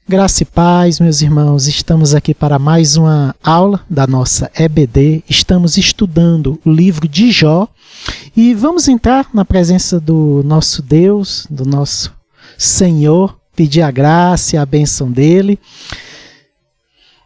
Graça e paz, meus irmãos, estamos aqui para mais uma aula da nossa EBD, estamos estudando o livro de Jó e vamos entrar na presença do nosso Deus, do nosso Senhor, pedir a graça e a bênção dele.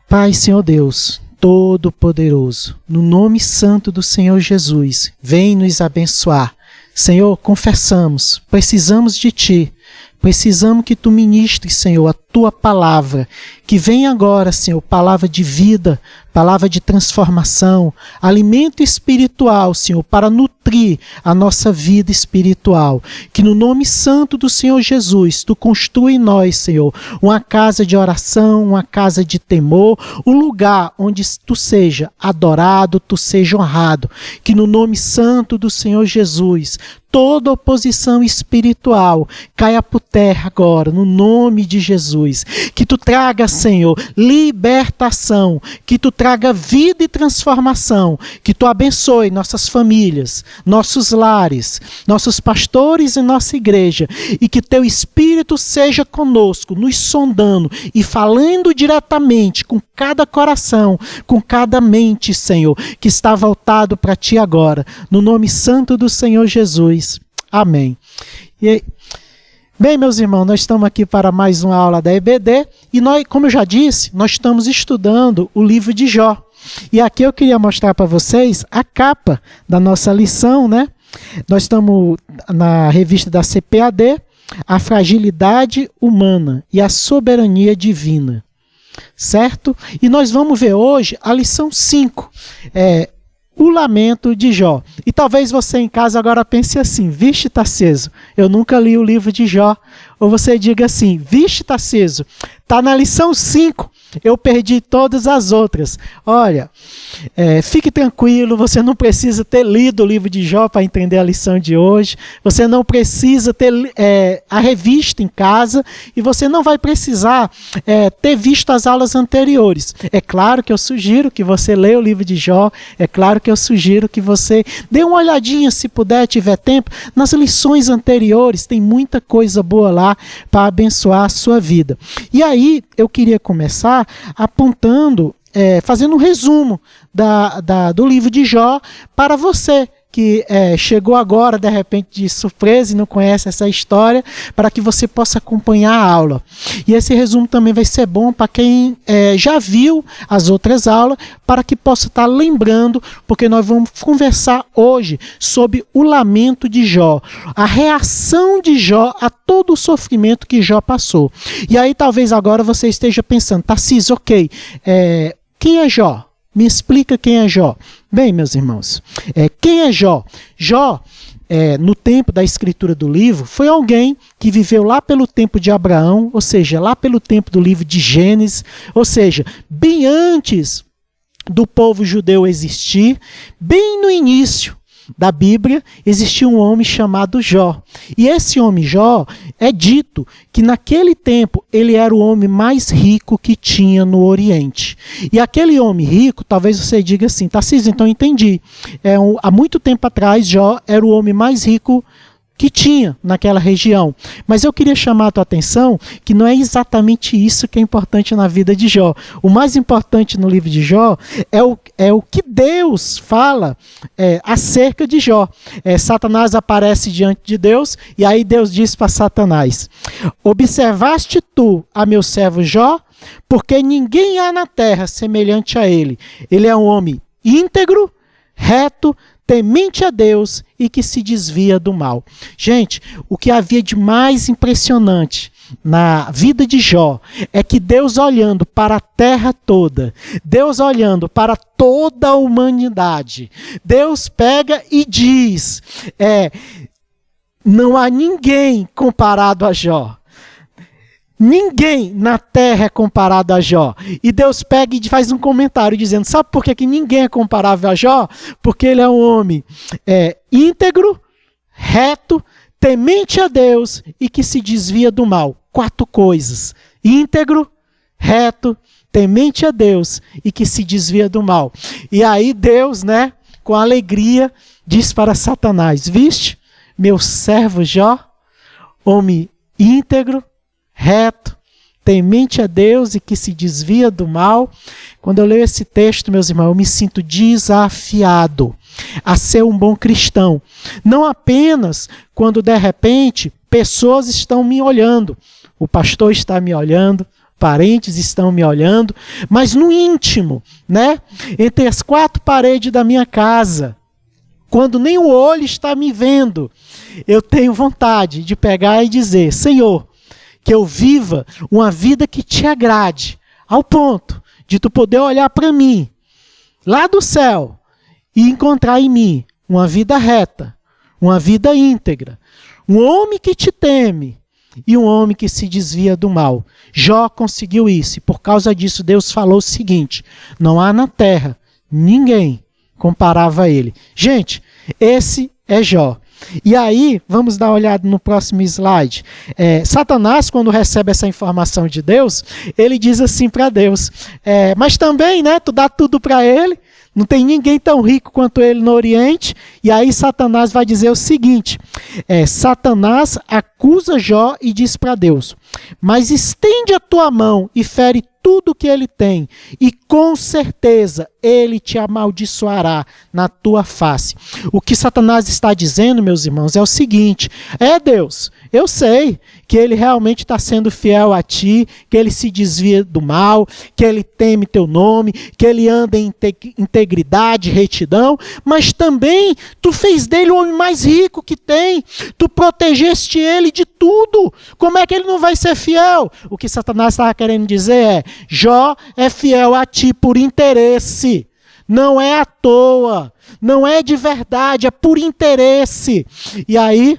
Pai, Senhor Deus, Todo-Poderoso, no nome santo do Senhor Jesus, vem nos abençoar. Senhor, confessamos, precisamos de Ti. Precisamos que Tu ministres, Senhor, a Tua palavra, que vem agora, Senhor, palavra de vida, palavra de transformação, alimento espiritual, Senhor, para nutrir a nossa vida espiritual. Que no nome santo do Senhor Jesus, Tu construa em nós, Senhor, uma casa de oração, uma casa de temor, um lugar onde Tu seja adorado, Tu seja honrado. Que no nome santo do Senhor Jesus, toda oposição espiritual caia por terra agora, no nome de Jesus. Que Tu traga, Senhor, libertação, que Tu traga vida e transformação, que Tu abençoe nossas famílias, nossos lares, nossos pastores e nossa igreja, e que Teu Espírito seja conosco, nos sondando e falando diretamente com cada coração, com cada mente, Senhor, que está voltado para Ti agora, no nome santo do Senhor Jesus. Amém. Bem, meus irmãos, nós estamos aqui para mais uma aula da EBD e nós, como eu já disse, nós estamos estudando o livro de Jó. E aqui eu queria mostrar para vocês a capa da nossa lição, né? Nós estamos na revista da CPAD, A Fragilidade Humana e a Soberania Divina, certo? E nós vamos ver hoje a lição 5, o lamento de Jó. E talvez você em casa agora pense assim: vixe, Tarcísio, eu nunca li o livro de Jó. Ou você diga assim: vixe, Tarcísio, está na lição 5, eu perdi todas as outras. Olha, fique tranquilo, você não precisa ter lido o livro de Jó para entender a lição de hoje. Você não precisa ter a revista em casa e você não vai precisar ter visto as aulas anteriores. É claro que eu sugiro que você leia o livro de Jó, é claro que eu sugiro que você dê uma olhadinha, se puder, tiver tempo, nas lições anteriores, tem muita coisa boa lá para abençoar a sua vida. E aí, eu queria começar apontando, fazendo um resumo do livro de Jó para você que chegou agora, de repente, de surpresa e não conhece essa história, para que você possa acompanhar a aula. E esse resumo também vai ser bom para quem já viu as outras aulas, para que possa estar lembrando, porque nós vamos conversar hoje sobre o lamento de Jó, a reação de Jó a todo o sofrimento que Jó passou. E aí talvez agora você esteja pensando: Tarcísio, ok, quem é Jó? Me explica quem é Jó. Bem, meus irmãos, quem é Jó? Jó, no tempo da escritura do livro, foi alguém que viveu lá pelo tempo de Abraão, ou seja, lá pelo tempo do livro de Gênesis, ou seja, bem antes do povo judeu existir, bem no início da Bíblia, existia um homem chamado Jó. E esse homem Jó, é dito que naquele tempo ele era o homem mais rico que tinha no Oriente. E aquele homem rico, talvez você diga assim: Tarcísio, então entendi. Há muito tempo atrás, Jó era o homem mais rico que tinha naquela região. Mas eu queria chamar a tua atenção que não é exatamente isso que é importante na vida de Jó. O mais importante no livro de Jó é o que Deus fala acerca de Jó. Satanás aparece diante de Deus e aí Deus diz para Satanás: observaste tu a meu servo Jó? Porque ninguém há na terra semelhante a ele. Ele é um homem íntegro, reto, temente a Deus e que se desvia do mal. Gente, o que havia de mais impressionante na vida de Jó é que Deus olhando para a terra toda, Deus olhando para toda a humanidade, Deus pega e diz: não há ninguém comparado a Jó. Ninguém na terra é comparado a Jó. E Deus pega e faz um comentário dizendo: sabe por que ninguém é comparável a Jó? Porque ele é um homem íntegro, reto, temente a Deus e que se desvia do mal. 4 coisas: íntegro, reto, temente a Deus e que se desvia do mal. E aí Deus, com alegria, diz para Satanás: viste, meu servo Jó, homem íntegro, reto, temente a Deus e que se desvia do mal. Quando eu leio esse texto, meus irmãos, eu me sinto desafiado a ser um bom cristão. Não apenas quando, de repente, pessoas estão me olhando. O pastor está me olhando, parentes estão me olhando, mas no íntimo, né? Entre as quatro paredes da minha casa, quando nem o olho está me vendo, eu tenho vontade de pegar e dizer: Senhor, que eu viva uma vida que te agrade, ao ponto de tu poder olhar para mim, lá do céu, e encontrar em mim uma vida reta, uma vida íntegra, um homem que te teme e um homem que se desvia do mal. Jó conseguiu isso, e por causa disso Deus falou o seguinte: não há na terra ninguém comparável a ele. Gente, esse é Jó. E aí, vamos dar uma olhada no próximo slide. Satanás, quando recebe essa informação de Deus, ele diz assim para Deus: mas também, né, tu dá tudo para ele, não tem ninguém tão rico quanto ele no Oriente. E aí Satanás vai dizer o seguinte: Satanás acusa Jó e diz para Deus: mas estende a tua mão e fere tudo que ele tem, e com certeza ele te amaldiçoará na tua face. O que Satanás está dizendo, meus irmãos, é o seguinte: Deus, eu sei que ele realmente está sendo fiel a ti, que ele se desvia do mal, que ele teme teu nome, que ele anda em integridade, retidão, mas também tu fez dele o homem mais rico que tem, tu protegeste ele de tudo, como é que ele não vai ser fiel? O que Satanás estava querendo dizer é: Jó é fiel a ti por interesse, não é à toa, não é de verdade, é por interesse. E aí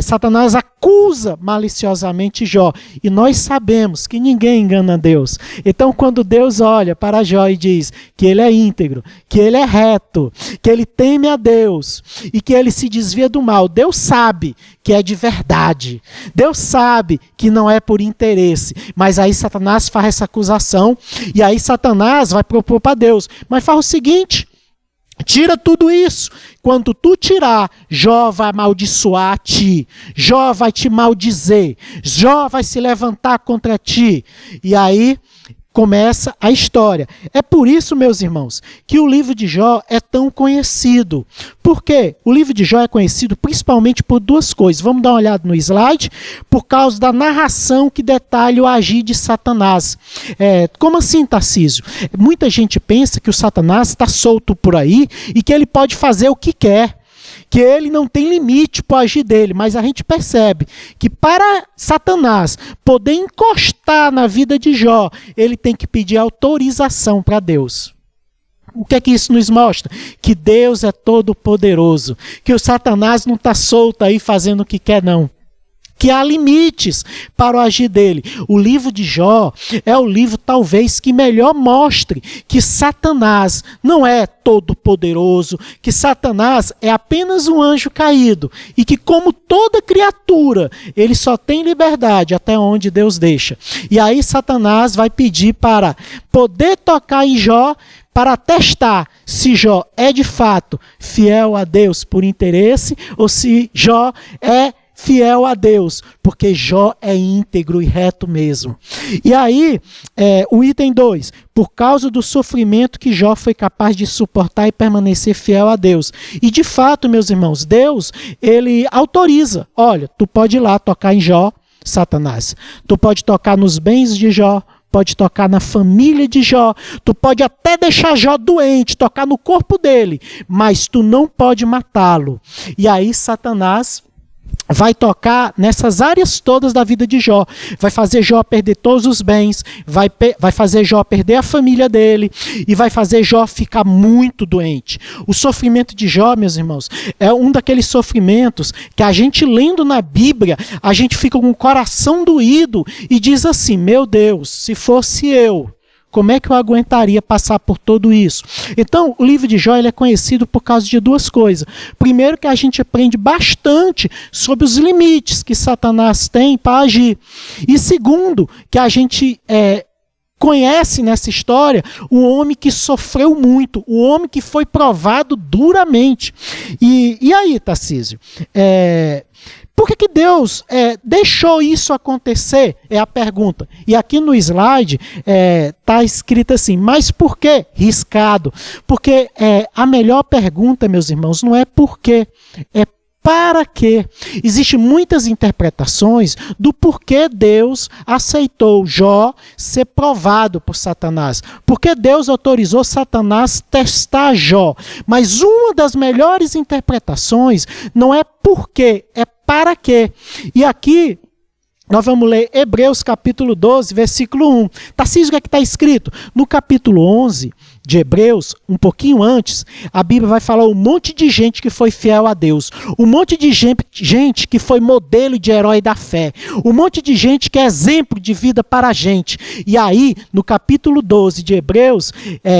Satanás acusa maliciosamente Jó, e nós sabemos que ninguém engana Deus. Então, quando Deus olha para Jó e diz que ele é íntegro, que ele é reto, que ele teme a Deus e que ele se desvia do mal, Deus sabe que é de verdade, Deus sabe que não é por interesse. Mas aí Satanás faz essa acusação, e aí Satanás vai propor para Deus: mas faz o seguinte, tira tudo isso. Quando tu tirar, Jó vai amaldiçoar a ti, Jó vai te maldizer, Jó vai se levantar contra ti. E aí começa a história. É por isso, meus irmãos, que o livro de Jó é tão conhecido. Por quê? O livro de Jó é conhecido principalmente por duas coisas. Vamos dar uma olhada no slide. Por causa da narração que detalha o agir de Satanás. Como assim, Tarcísio? Muita gente pensa que o Satanás está solto por aí e que ele pode fazer o que quer, que ele não tem limite para o agir dele. Mas a gente percebe que para Satanás poder encostar na vida de Jó, ele tem que pedir autorização para Deus. O que é que isso nos mostra? Que Deus é todo poderoso, que o Satanás não está solto aí fazendo o que quer, não. Que há limites para o agir dele. O livro de Jó é o livro talvez que melhor mostre que Satanás não é todo poderoso, que Satanás é apenas um anjo caído e que, como toda criatura, ele só tem liberdade até onde Deus deixa. E aí Satanás vai pedir para poder tocar em Jó, para testar se Jó é de fato fiel a Deus por interesse ou se Jó é fiel a Deus, porque Jó é íntegro e reto mesmo. E aí, o item 2, por causa do sofrimento que Jó foi capaz de suportar e permanecer fiel a Deus. E de fato, meus irmãos, Deus, ele autoriza: olha, tu pode ir lá tocar em Jó, Satanás, tu pode tocar nos bens de Jó, pode tocar na família de Jó, tu pode até deixar Jó doente, tocar no corpo dele, mas tu não pode matá-lo. E aí Satanás vai tocar nessas áreas todas da vida de Jó, vai fazer Jó perder todos os bens, vai fazer Jó perder a família dele e vai fazer Jó ficar muito doente. O sofrimento de Jó, meus irmãos, é um daqueles sofrimentos que a gente lendo na Bíblia, a gente fica com o coração doído e diz assim: meu Deus, se fosse eu, como é que eu aguentaria passar por tudo isso? Então, o livro de Jó ele é conhecido por causa de duas coisas. Primeiro, que a gente aprende bastante sobre os limites que Satanás tem para agir. E segundo, que a gente conhece nessa história um homem que sofreu muito, um homem que foi provado duramente. E aí, Tarcísio? Por que Deus deixou isso acontecer? É a pergunta. E aqui no slide está escrito assim, mas por quê? Riscado. Porque a melhor pergunta, meus irmãos, não é por quê, é para quê? Existem muitas interpretações do porquê Deus aceitou Jó ser provado por Satanás. Porque Deus autorizou Satanás testar Jó. Mas uma das melhores interpretações não é por quê, é para quê. E aqui nós vamos ler Hebreus capítulo 12, versículo 1. Tarcísio, o que está escrito? No capítulo 11 de Hebreus, um pouquinho antes, a Bíblia vai falar um monte de gente que foi fiel a Deus. Um monte de gente que foi modelo de herói da fé. Um monte de gente que é exemplo de vida para a gente. E aí, no capítulo 12 de Hebreus,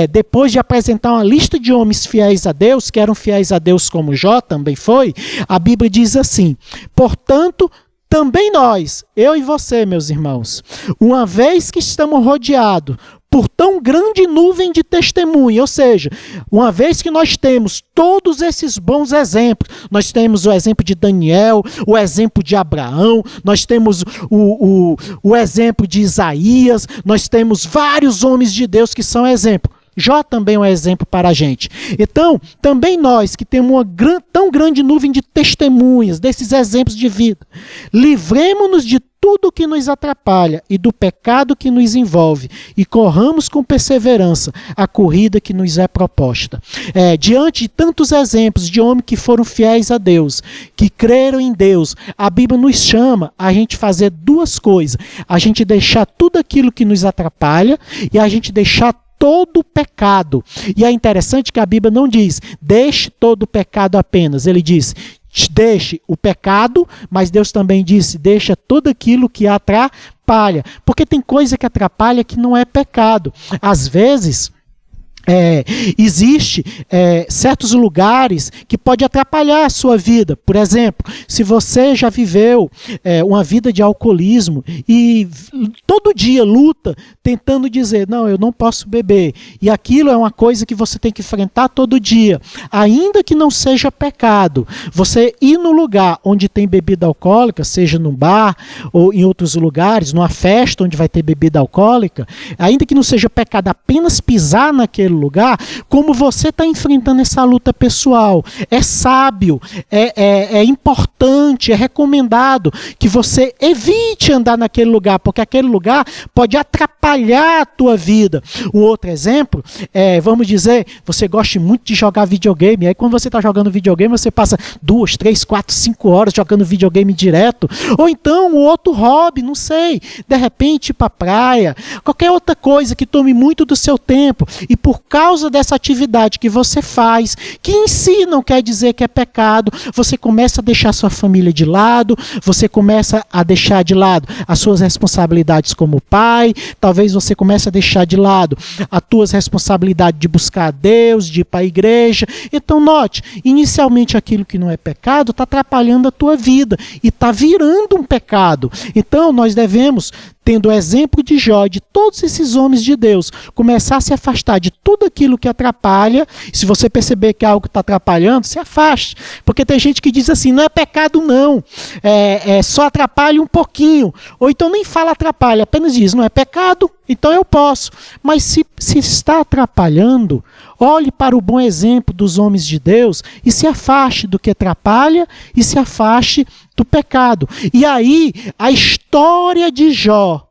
depois de apresentar uma lista de homens fiéis a Deus, que eram fiéis a Deus como Jó também foi, a Bíblia diz assim, portanto, também nós, eu e você, meus irmãos, uma vez que estamos rodeados por tão grande nuvem de testemunha, ou seja, uma vez que nós temos todos esses bons exemplos, nós temos o exemplo de Daniel, o exemplo de Abraão, nós temos o exemplo de Isaías, nós temos vários homens de Deus que são exemplo. Jó também é um exemplo para a gente. Então, também nós que temos uma tão grande nuvem de testemunhas, desses exemplos de vida, livremos-nos de tudo que nos atrapalha e do pecado que nos envolve e corramos com perseverança a corrida que nos é proposta. Diante de tantos exemplos de homens que foram fiéis a Deus, que creram em Deus, a Bíblia nos chama a gente fazer duas coisas. A gente deixar tudo aquilo que nos atrapalha e a gente deixar todo o pecado. E é interessante que a Bíblia não diz, deixe todo o pecado apenas. Ele diz, deixe o pecado, mas Deus também disse, deixa tudo aquilo que atrapalha. Porque tem coisa que atrapalha que não é pecado. Às vezes, existe certos lugares que pode atrapalhar a sua vida. Por exemplo, se você já viveu uma vida de alcoolismo e todo dia luta tentando dizer, não, eu não posso beber, e aquilo é uma coisa que você tem que enfrentar todo dia, ainda que não seja pecado, você ir no lugar onde tem bebida alcoólica, seja num bar ou em outros lugares, numa festa onde vai ter bebida alcoólica, ainda que não seja pecado apenas pisar naquele lugar, como você está enfrentando essa luta pessoal, é sábio, é importante, é recomendado que você evite andar naquele lugar, porque aquele lugar pode atrapalhar a tua vida. Um outro exemplo, vamos dizer, você gosta muito de jogar videogame, aí quando você está jogando videogame, você passa 2, 3, 4, 5 horas jogando videogame direto, ou então um outro hobby, não sei, de repente ir para a praia, qualquer outra coisa que tome muito do seu tempo, e por causa dessa atividade que você faz, que em si não quer dizer que é pecado, você começa a deixar sua família de lado, você começa a deixar de lado as suas responsabilidades como pai, talvez você comece a deixar de lado as tuas responsabilidades de buscar a Deus, de ir para a igreja. Então note, inicialmente aquilo que não é pecado está atrapalhando a tua vida e está virando um pecado. Então nós devemos, tendo o exemplo de Jó, de todos esses homens de Deus, começar a se afastar de tudo aquilo que atrapalha. Se você perceber que algo está atrapalhando, se afaste. Porque tem gente que diz assim, não é pecado não, só atrapalha um pouquinho. Ou então nem fala atrapalha, apenas diz, não é pecado, então eu posso. Mas se está atrapalhando, olhe para o bom exemplo dos homens de Deus e se afaste do que atrapalha e se afaste do pecado. E aí, a história de Jó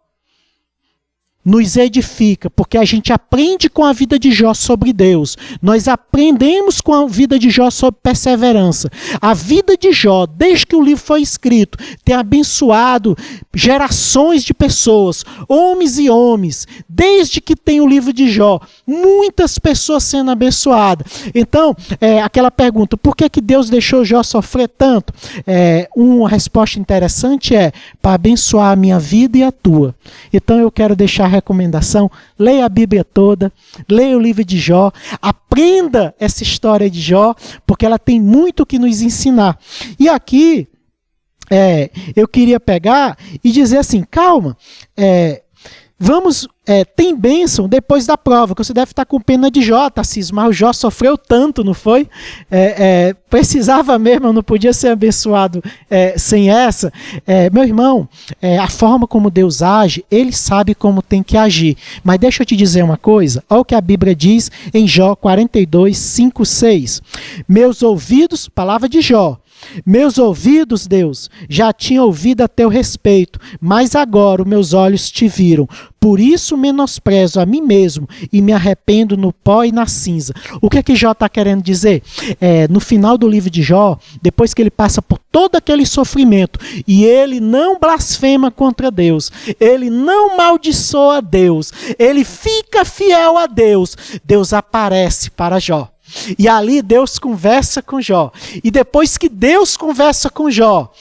nos edifica, porque a gente aprende com a vida de Jó sobre Deus. Nós aprendemos com a vida de Jó sobre perseverança. A vida de Jó, desde que o livro foi escrito, tem abençoado gerações de pessoas, homens e homens, desde que tem o livro de Jó, muitas pessoas sendo abençoadas. Então, aquela pergunta, por que Deus deixou Jó sofrer tanto? Uma resposta interessante para abençoar a minha vida e a tua. Então eu quero deixar recomendação, leia a Bíblia toda, leia o livro de Jó, aprenda essa história de Jó, porque ela tem muito que nos ensinar. E aqui, eu queria pegar e dizer assim, calma, Vamos, tem bênção depois da prova, que você deve estar com pena de Jó, Tarcísio, mas o Jó sofreu tanto, não foi? Precisava mesmo, não podia ser abençoado sem essa. Meu irmão, a forma como Deus age, Ele sabe como tem que agir. Mas deixa eu te dizer uma coisa, olha o que a Bíblia diz em Jó 42, 5, 6. Meus ouvidos, palavra de Jó, meus ouvidos, Deus, já tinham ouvido a teu respeito, mas agora os meus olhos te viram. Por isso menosprezo a mim mesmo e me arrependo no pó e na cinza. O que é que Jó está querendo dizer? No final do livro de Jó, depois que ele passa por todo aquele sofrimento e ele não blasfema contra Deus, ele não maldiçoa Deus, ele fica fiel a Deus, Deus aparece para Jó. E ali Deus conversa com Jó. E depois que Deus conversa com Jó,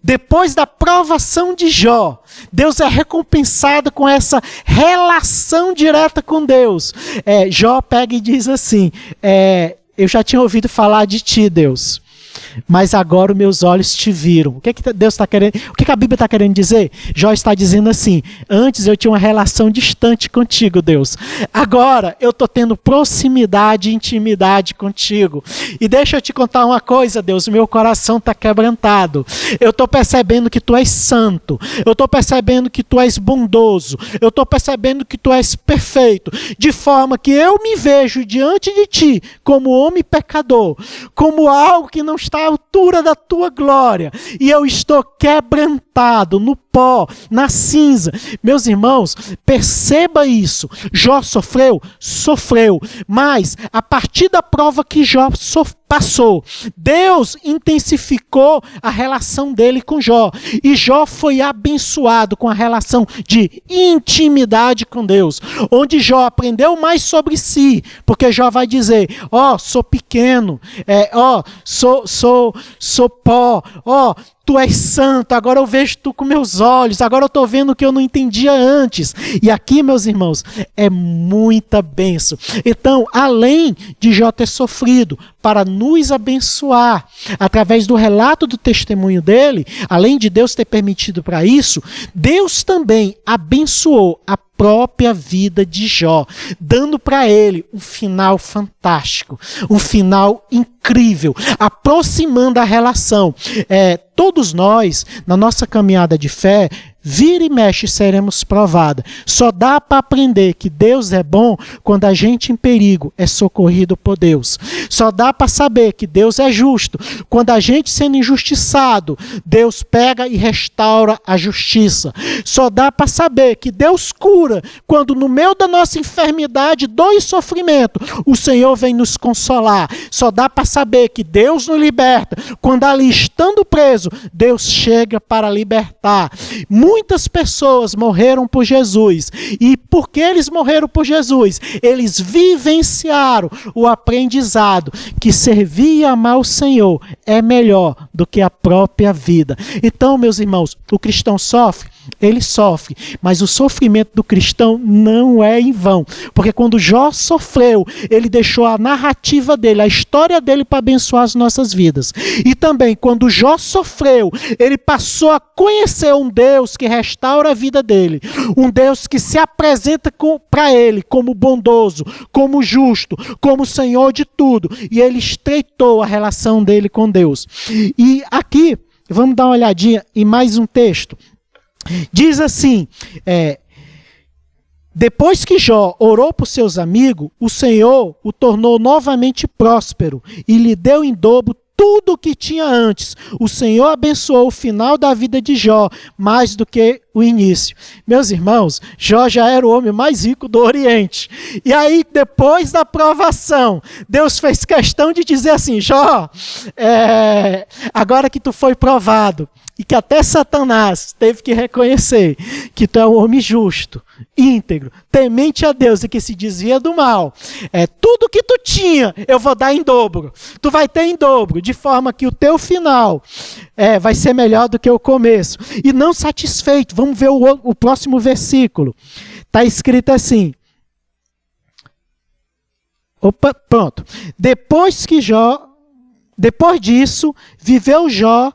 depois da provação de Jó, Deus é recompensado com essa relação direta com Deus. Jó pega e diz assim, eu já tinha ouvido falar de ti, Deus, mas agora os meus olhos te viram. O que Deus está querendo? O que a Bíblia está querendo dizer? Jó está dizendo assim: antes eu tinha uma relação distante contigo, Deus. Agora eu estou tendo proximidade e intimidade contigo. E deixa eu te contar uma coisa, Deus. Meu coração está quebrantado. Eu estou percebendo que tu és santo. Eu estou percebendo que tu és bondoso. Eu estou percebendo que tu és perfeito. De forma que eu me vejo diante de ti como homem pecador, como algo que não está à altura da tua glória, e eu estou quebrantado no pó, na cinza. Meus irmãos, perceba isso. Jó sofreu? Sofreu, mas a partir da prova que Jó passou, Deus intensificou a relação dele com Jó, e Jó foi abençoado com a relação de intimidade com Deus, onde Jó aprendeu mais sobre si, porque Jó vai dizer: sou pequeno, sou pó, tu és santo, agora eu vejo tu com meus olhos, agora eu estou vendo o que eu não entendia antes. E aqui, meus irmãos, é muita bênção. Então, além de Jó ter sofrido para nos abençoar, através do relato do testemunho dele, além de Deus ter permitido para isso, Deus também abençoou a própria vida de Jó, dando para ele um final fantástico, um final incrível, aproximando a relação. Todos nós, na nossa caminhada de fé, vira e mexe seremos provados. Só dá para aprender que Deus é bom quando a gente em perigo é socorrido por Deus. Só dá para saber que Deus é justo quando a gente sendo injustiçado, Deus pega e restaura a justiça. Só dá para saber que Deus cura quando no meio da nossa enfermidade, dor e sofrimento, o Senhor vem nos consolar. Só dá para saber que Deus nos liberta quando ali estando preso, Deus chega para libertar. Muitas pessoas morreram por Jesus, e porque eles morreram por Jesus, eles vivenciaram o aprendizado que servir e amar o Senhor é melhor do que a própria vida. Então, meus irmãos, o cristão sofre? Ele sofre, mas o sofrimento do cristão não é em vão, porque quando Jó sofreu, ele deixou a narrativa dele, a história dele para abençoar as nossas vidas. E também quando Jó sofreu, ele passou a conhecer um Deus que restaura a vida dele, um Deus que se apresenta para ele como bondoso, como justo, como Senhor de tudo, e ele estreitou a relação dele com Deus. E aqui, vamos dar uma olhadinha em mais um texto. Diz assim, depois que Jó orou por seus amigos, o Senhor o tornou novamente próspero e lhe deu em dobro tudo o que tinha antes. O Senhor abençoou o final da vida de Jó mais do que o início. Meus irmãos, Jó já era o homem mais rico do Oriente. E aí, depois da provação, Deus fez questão de dizer assim: Jó, agora que tu foi provado, e que até Satanás teve que reconhecer que tu é um homem justo, íntegro, temente a Deus e que se desvia do mal, tudo que tu tinha eu vou dar em dobro. Tu vai ter em dobro, de forma que o teu final vai ser melhor do que o começo. E não satisfeito, vamos ver o próximo versículo. Está escrito assim. Pronto. Depois disso, viveu Jó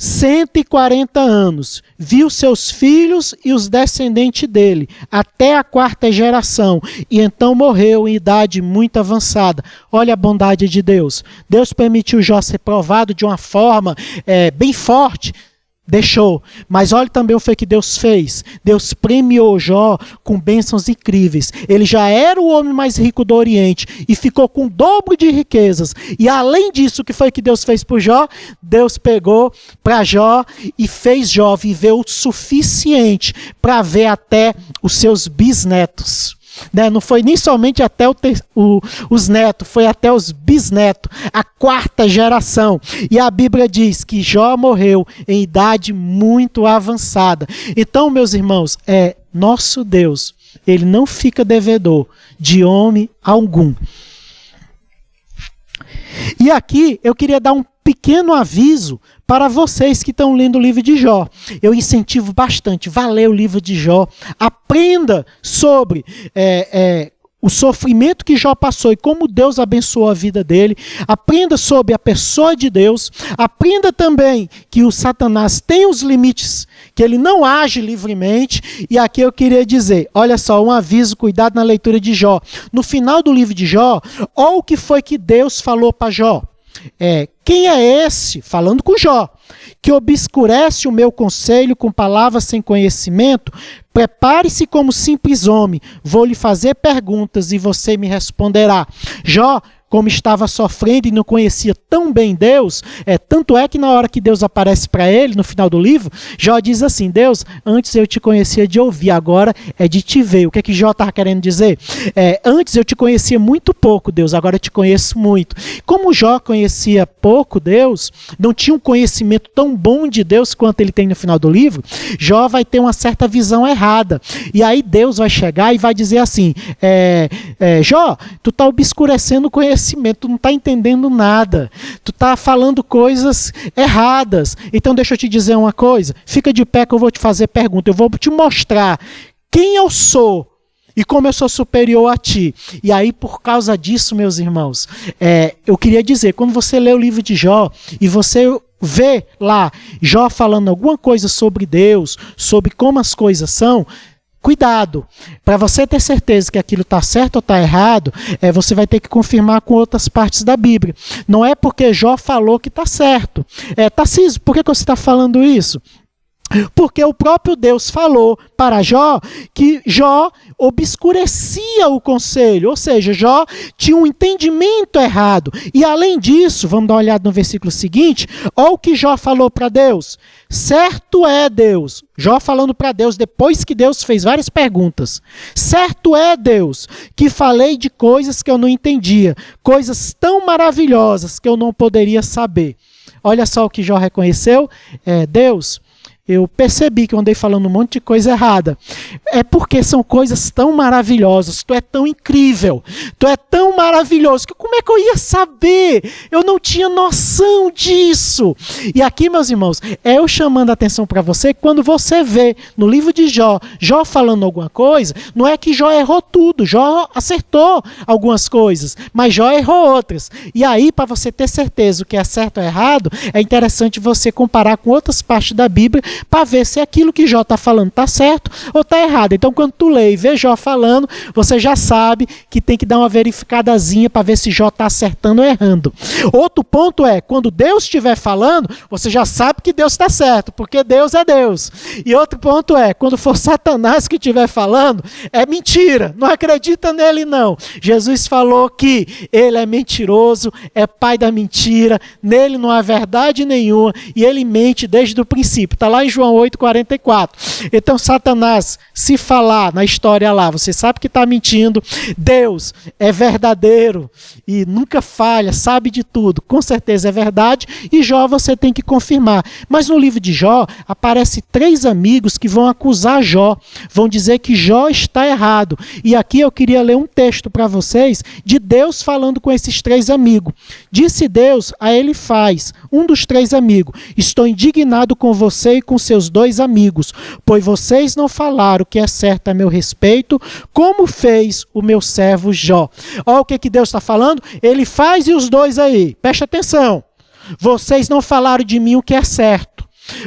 140 anos, viu seus filhos e os descendentes dele, até a 4ª geração, e então morreu em idade muito avançada. Olha a bondade de Deus. Deus permitiu Jó ser provado de uma forma bem forte. Deixou, mas olha também o que Deus fez. Deus premiou Jó com bênçãos incríveis. Ele já era o homem mais rico do Oriente e ficou com o dobro de riquezas. E além disso, o que foi que Deus fez por Jó? Deus pegou para Jó e fez Jó viver o suficiente para ver até os seus bisnetos. Não foi nem somente até os netos, foi até os bisnetos, a 4ª geração. E a Bíblia diz que Jó morreu em idade muito avançada. Então, meus irmãos, nosso Deus, ele não fica devedor de homem algum. E aqui eu queria dar um pequeno aviso para vocês que estão lendo o livro de Jó. Eu incentivo bastante, vá ler o livro de Jó, aprenda sobre o sofrimento que Jó passou e como Deus abençoou a vida dele, aprenda sobre a pessoa de Deus, aprenda também que o Satanás tem os limites, que ele não age livremente. E aqui eu queria dizer, olha só, um aviso, cuidado na leitura de Jó. No final do livro de Jó, olha o que foi que Deus falou para Jó. Quem é esse, falando com Jó, que obscurece o meu conselho com palavras sem conhecimento? Prepare-se como simples homem, vou lhe fazer perguntas e você me responderá. Jó, como estava sofrendo e não conhecia tão bem Deus, tanto é que na hora que Deus aparece para ele, no final do livro, Jó diz assim: Deus, antes eu te conhecia de ouvir, agora é de te ver. O que é que Jó estava querendo dizer? Antes eu te conhecia muito pouco, Deus, agora eu te conheço muito. Como Jó conhecia pouco Deus, não tinha um conhecimento tão bom de Deus quanto ele tem no final do livro, Jó vai ter uma certa visão errada. E aí Deus vai chegar e vai dizer assim: Jó, tu está obscurecendo o conhecimento, tu não está entendendo nada, tu está falando coisas erradas. Então deixa eu te dizer uma coisa, fica de pé que eu vou te fazer pergunta, eu vou te mostrar quem eu sou e como eu sou superior a ti. E aí, por causa disso, meus irmãos, eu queria dizer, quando você lê o livro de Jó e você vê lá Jó falando alguma coisa sobre Deus, sobre como as coisas são, cuidado, para você ter certeza que aquilo está certo ou está errado, você vai ter que confirmar com outras partes da Bíblia. Não é porque Jó falou que está certo. Tarcísio, por que você está falando isso? Porque o próprio Deus falou para Jó que Jó obscurecia o conselho, ou seja, Jó tinha um entendimento errado. E além disso, vamos dar uma olhada no versículo seguinte, olha o que Jó falou para Deus. Certo é, Deus, Jó falando para Deus depois que Deus fez várias perguntas. Certo é, Deus, que falei de coisas que eu não entendia, coisas tão maravilhosas que eu não poderia saber. Olha só o que Jó reconheceu. Deus, eu percebi que eu andei falando um monte de coisa errada. É porque são coisas tão maravilhosas. Tu é tão incrível. Tu é tão maravilhoso. Que como é que eu ia saber? Eu não tinha noção disso. E aqui, meus irmãos, eu chamando a atenção para você, quando você vê no livro de Jó, Jó falando alguma coisa, não é que Jó errou tudo. Jó acertou algumas coisas, mas Jó errou outras. E aí, para você ter certeza o que é certo ou errado, é interessante você comparar com outras partes da Bíblia para ver se aquilo que Jó está falando está certo ou está errado. Então, quando tu lê e vê Jó falando, você já sabe que tem que dar uma verificadazinha para ver se Jó está acertando ou errando. Outro ponto é, quando Deus estiver falando, você já sabe que Deus está certo, porque Deus é Deus. E outro ponto é, quando for Satanás que estiver falando, é mentira, não acredita nele não. Jesus falou que ele é mentiroso, é pai da mentira, nele não há verdade nenhuma e ele mente desde o princípio. Está lá em João 8,44. Então, Satanás, se falar na história lá, você sabe que está mentindo. Deus é verdadeiro e nunca falha, sabe de tudo. Com certeza é verdade. E Jó você tem que confirmar. Mas no livro de Jó, aparece 3 amigos que vão acusar Jó. Vão dizer que Jó está errado. E aqui eu queria ler um texto para vocês de Deus falando com esses 3 amigos. Disse Deus a Elifaz, um dos 3 amigos: estou indignado com você e com seus 2 amigos, pois vocês não falaram o que é certo a meu respeito, como fez o meu servo Jó. Olha o que Deus está falando. Elifaz e os 2 aí, preste atenção. Vocês não falaram de mim o que é certo.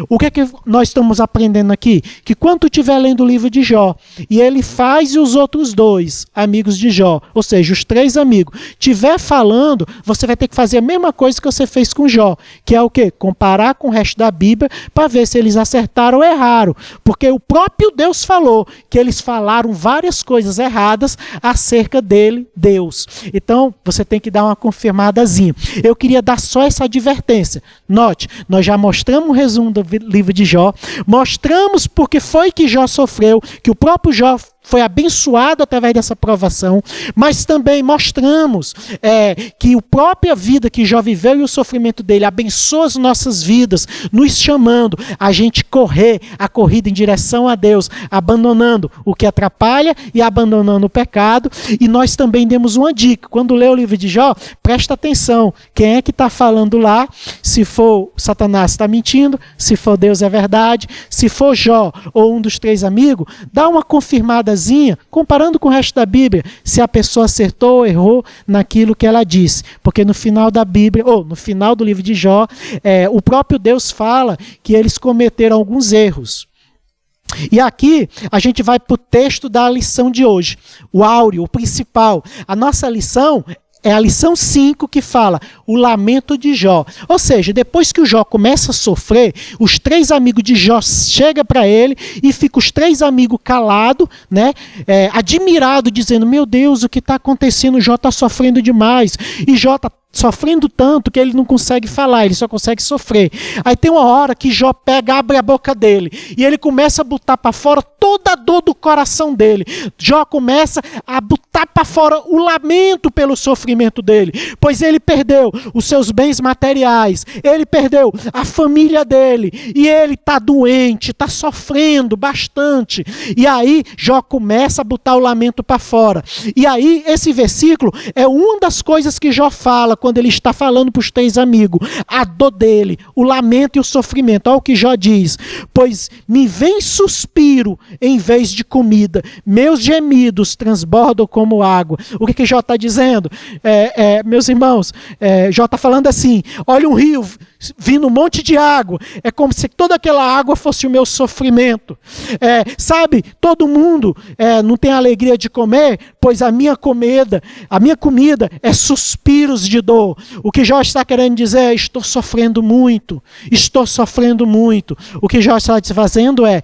O que é que nós estamos aprendendo aqui? Que quando tu estiver lendo o livro de Jó, e ele faz e os outros dois amigos de Jó, ou seja, os 3 amigos, estiver falando, você vai ter que fazer a mesma coisa que você fez com Jó, que é o quê? Comparar com o resto da Bíblia para ver se eles acertaram ou erraram. Porque o próprio Deus falou que eles falaram várias coisas erradas acerca dele, Deus. Então, você tem que dar uma confirmadazinha. Eu queria dar só essa advertência. Note, nós já mostramos um resumo do livro de Jó, mostramos porque foi que Jó sofreu, que o próprio Jó foi abençoado através dessa provação, mas também mostramos que a própria vida que Jó viveu e o sofrimento dele abençoa as nossas vidas, nos chamando a gente correr a corrida em direção a Deus, abandonando o que atrapalha e abandonando o pecado. E nós também demos uma dica, quando lê o livro de Jó, presta atenção, quem é que está falando lá, se for Satanás está mentindo, se for Deus é verdade, se for Jó ou um dos 3 amigos, dá uma confirmada comparando com o resto da Bíblia, se a pessoa acertou ou errou naquilo que ela disse. Porque no final da Bíblia, ou no final do livro de Jó, o próprio Deus fala que eles cometeram alguns erros. E aqui a gente vai para o texto da lição de hoje, o áureo, o principal. A nossa lição é a lição 5 que fala o lamento de Jó. Ou seja, depois que o Jó começa a sofrer, os 3 amigos de Jó chegam para ele e ficam os 3 amigos calados, né? Admirados, dizendo, meu Deus, o que está acontecendo? O Jó está sofrendo demais. E Jó está sofrendo tanto que ele não consegue falar, ele só consegue sofrer. Aí tem uma hora que Jó abre a boca dele e ele começa a botar para fora toda a dor do coração dele. Jó começa a botar para fora o lamento pelo sofrimento dele, pois ele perdeu os seus bens materiais, ele perdeu a família dele e ele está doente, está sofrendo bastante. E aí Jó começa a botar o lamento para fora. E aí esse versículo é uma das coisas que Jó fala quando ele está falando para os 3 amigos, a dor dele, o lamento e o sofrimento. Olha o que Jó diz: pois me vem suspiro em vez de comida, meus gemidos transbordam como água. O que Jó está dizendo? Meus irmãos, Jó está falando assim, olha um rio vindo um monte de água, é como se toda aquela água fosse o meu sofrimento. Sabe, todo mundo não tem alegria de comer, pois a minha comida é suspiros de dor. O que Jó está querendo dizer é, estou sofrendo muito. O que Jó está fazendo é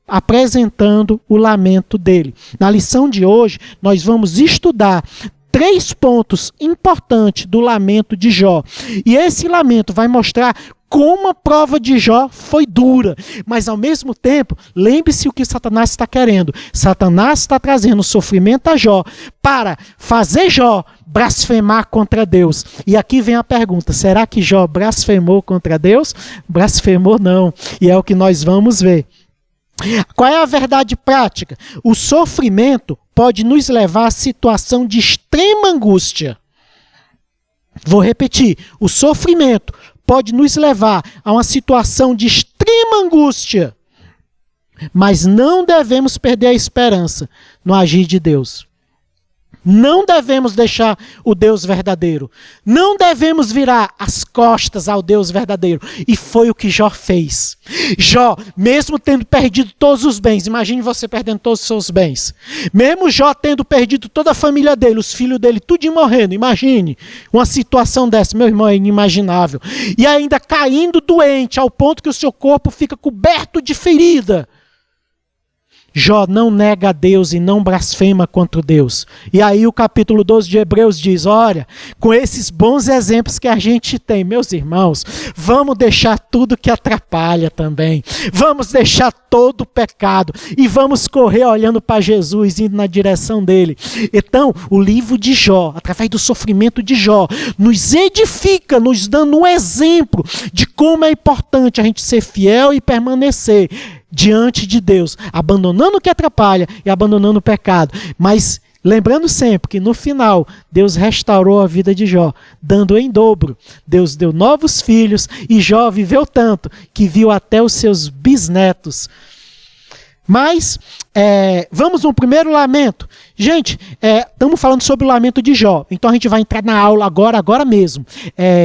apresentando o lamento dele. Na lição de hoje, nós vamos estudar 3 pontos importantes do lamento de Jó. E esse lamento vai mostrar como a prova de Jó foi dura, mas ao mesmo tempo, lembre-se o que Satanás está querendo. Satanás está trazendo sofrimento a Jó para fazer Jó blasfemar contra Deus. E aqui vem a pergunta, será que Jó blasfemou contra Deus? Blasfemou não, e é o que nós vamos ver. Qual é a verdade prática? O sofrimento pode nos levar à situação de extrema angústia. Vou repetir, o sofrimento pode nos levar a uma situação de extrema angústia, mas não devemos perder a esperança no agir de Deus. Não devemos deixar o Deus verdadeiro. Não devemos virar as costas ao Deus verdadeiro. E foi o que Jó fez. Jó, mesmo tendo perdido todos os bens, imagine você perdendo todos os seus bens. Mesmo Jó tendo perdido toda a família dele, os filhos dele, tudo morrendo. Imagine uma situação dessa, meu irmão, é inimaginável. E ainda caindo doente, ao ponto que o seu corpo fica coberto de ferida. Jó não nega a Deus e não blasfema contra Deus. E aí o capítulo 12 de Hebreus diz, olha, com esses bons exemplos que a gente tem, meus irmãos, vamos deixar tudo que atrapalha também. Vamos deixar todo o pecado e vamos correr olhando para Jesus, indo na direção dele. Então, o livro de Jó, através do sofrimento de Jó, nos edifica, nos dando um exemplo de como é importante a gente ser fiel e permanecer diante de Deus, abandonando o que atrapalha e abandonando o pecado. Mas lembrando sempre que no final, Deus restaurou a vida de Jó, dando em dobro. Deus deu novos filhos e Jó viveu tanto que viu até os seus bisnetos. Mas, vamos no primeiro lamento. Gente, estamos falando sobre o lamento de Jó. Então a gente vai entrar na aula agora mesmo.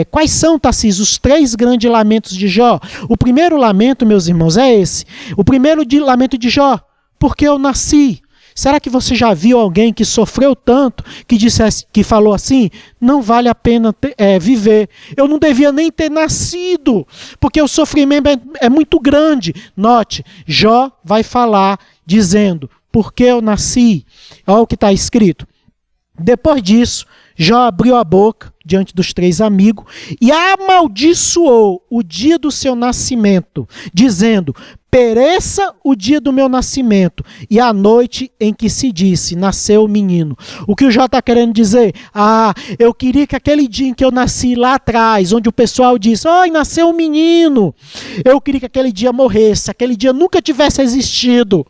Quais são, Tarcísio, os 3 grandes lamentos de Jó? O primeiro lamento, meus irmãos, é esse. O primeiro lamento de Jó: porque eu nasci. Será que você já viu alguém que sofreu tanto, que falou assim: não vale a pena viver, eu não devia nem ter nascido, porque o sofrimento é muito grande? Note, Jó vai falar dizendo: porque eu nasci. Olha o que está escrito. Depois disso, Jó abriu a boca diante dos 3 amigos e amaldiçoou o dia do seu nascimento, dizendo: pereça o dia do meu nascimento e a noite em que se disse, nasceu o menino. O que o Jó está querendo dizer? Eu queria que aquele dia em que eu nasci lá atrás, onde o pessoal disse: nasceu um menino, eu queria que aquele dia morresse, aquele dia nunca tivesse existido,